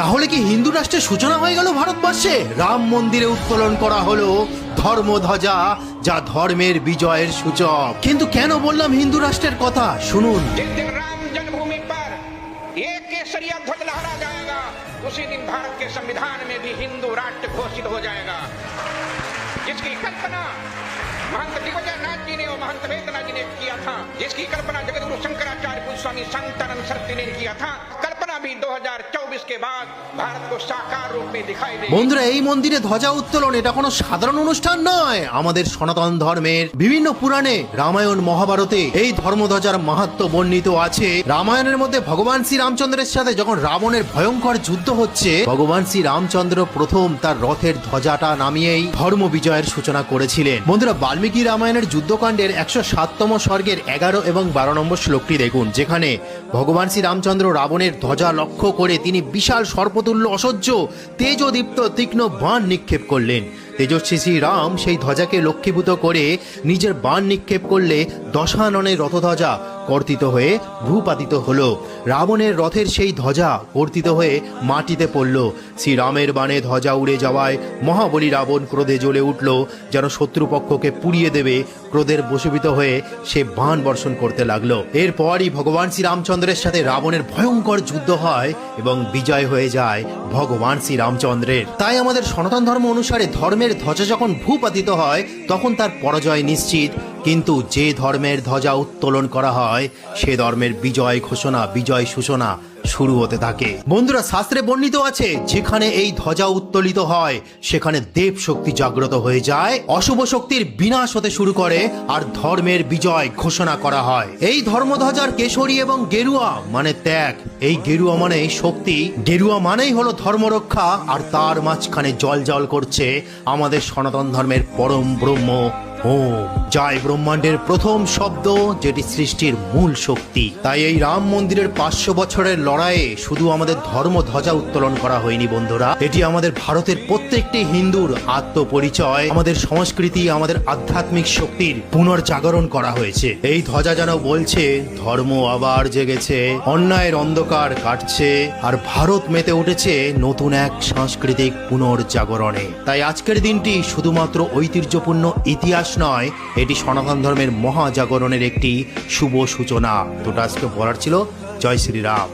তাহলে কি হিন্দু রাষ্ট্রের সূচনা হয়ে গেল ভারতবর্ষে? রাম মন্দিরে উত্তোলন করা হলো ধর্মধ্বজা, যা ধর্মের বিজয়ের সূচক। কিন্তু কেন বললাম হিন্দু রাষ্ট্রের কথা, শুনুন। जिस दिन राम जन्मभूमि पर एक केसरिया ध्वज लहरा जाएगा, उसी दिन भारत के संविधान में भी हिंदू राष्ट्र घोषित हो जाएगा, जिसकी कल्पना महंत दिग्विजय नाथ जी ने और महंत वेदनाथ जी ने किया था, जिसकी कल्पना जगतगुरु शंकराचार्य स्वामी संतानंद सरस्वती ने किया था। कल्पना भी 2024 के बाद भारत को साकार रूप में दिखाई देगी। বন্ধুরা, এই মন্দিরে ধ্বজা উত্তোলন এটা কোনো সাধারণ অনুষ্ঠান নয়। আমাদের সনাতন ধর্মের বিভিন্ন পুরাণে, রামায়ণ, মহাভারতে এই ধর্মধ্বজার মাহাত্ম্য বর্ণিত আছে। রামায়ণের মধ্যে ভগবান শ্রী রামচন্দ্রের সাথে যখন রাবণের ভয়ঙ্কর যুদ্ধ হচ্ছে, ভগবান শ্রী রামচন্দ্র প্রথম তার রথের ধ্বজাটা নামিয়েই ধর্ম বিজয়ের সূচনা করেছিলেন। বন্ধুরা, বাল্মীকি রামায়ণের যুদ্ধকাণ্ডের 107তম স্বর্গের 11 এবং 12 নম্বর শ্লোকটি দেখুন, যেখানে ভগবান শ্রী রামচন্দ্র রাবণের ধ্বজা লক্ষ্য করে তিনি বিশাল সর্পতুল্য অসহ্য তেজদীপ্ত তীক্ষ্ণ বাণ নিক্ষেপ করলেন। তেজস্বী শ্রী রাম সেই ধ্বজাকে লক্ষ্মীভূত করে নিজের বাণ নিক্ষেপ করলে দশাননের রথধ্বজা কর্তিত হয়ে ভূপাতিত হলো। রাবণের রথের সেই ধ্বজা কর্তিত হয়ে মাটিতে পড়ল। শ্রীরামের বাণে ধ্বজা উড়ে যাওয়ায় মহাবলী রাবণ ক্রোধে জ্বলে উঠল, যেন শত্রুপক্ষকে পুড়িয়ে দেবে। ক্রোধের বশীভূত হয়ে সে বাণ বর্ষণ করতে লাগলো। এরপরই ভগবান শ্রী রামচন্দ্রের সাথে রাবণের ভয়ঙ্কর যুদ্ধ হয় এবং বিজয় হয়ে যায় ভগবান শ্রী রামচন্দ্রের। তাই আমাদের সনাতন ধর্ম অনুসারে ধর্মের ধ্বজা যখন ভূপাতিত হয় তখন তার পরাজয় নিশ্চিত, কিন্তু যে ধর্মের ধ্বজা উত্তোলন করা হয় সে ধর্মের বিজয় ঘোষণা, বিজয় সূচনা শুরু হতে থাকে। বন্ধুরা, শাস্ত্রে বর্ণিত আছে, যেখানে এই ধ্বজা উত্তোলিত হয় সেখানে দেব শক্তি জাগ্রত হয়ে যায়, অশুভ শক্তির বিনাশ হতে শুরু করে আর ধর্মের বিজয় ঘোষণা করা হয়। এই ধর্মধ্বজার কেশরী এবং গেরুয়া মানে ত্যাগ, এই গেরুয়া মানে শক্তি, গেরুয়া মানেই হলো ধর্মরক্ষা, আর তার মাঝখানে জল জল করছে আমাদের সনাতন ধর্মের পরম ব্রহ্ম ওম, জয় ব্রহ্মাণ্ডের প্রথম শব্দ, যেটি সৃষ্টির মূল শক্তি। তাই এই রাম মন্দিরের 500 বছরের লড়াইয়ে শুধু আমাদের ধর্ম ধ্বজা উত্তোলন করা হয়নি বন্ধুরা, এটি আমাদের ভারতের প্রত্যেকটি হিন্দুর আত্মপরিচয়, আমাদের সংস্কৃতি, আমাদের আধ্যাত্মিক শক্তির পুনর্জাগরণ করা হয়েছে। এই ধ্বজা যেন বলছে ধর্ম আবার জেগেছে, অন্যায়ের অন্ধকার কাটছে, আর ভারত মেতে উঠেছে নতুন এক সাংস্কৃতিক পুনর্জাগরণে। তাই আজকের দিনটি শুধুমাত্র ঐতিহ্যপূর্ণ ইতিহাস নয়, এটি সনাতন ধর্মের মহাজাগরণের একটি শুভ সূচনা। তো আজকে বলার ছিল, জয় শ্রীরাম।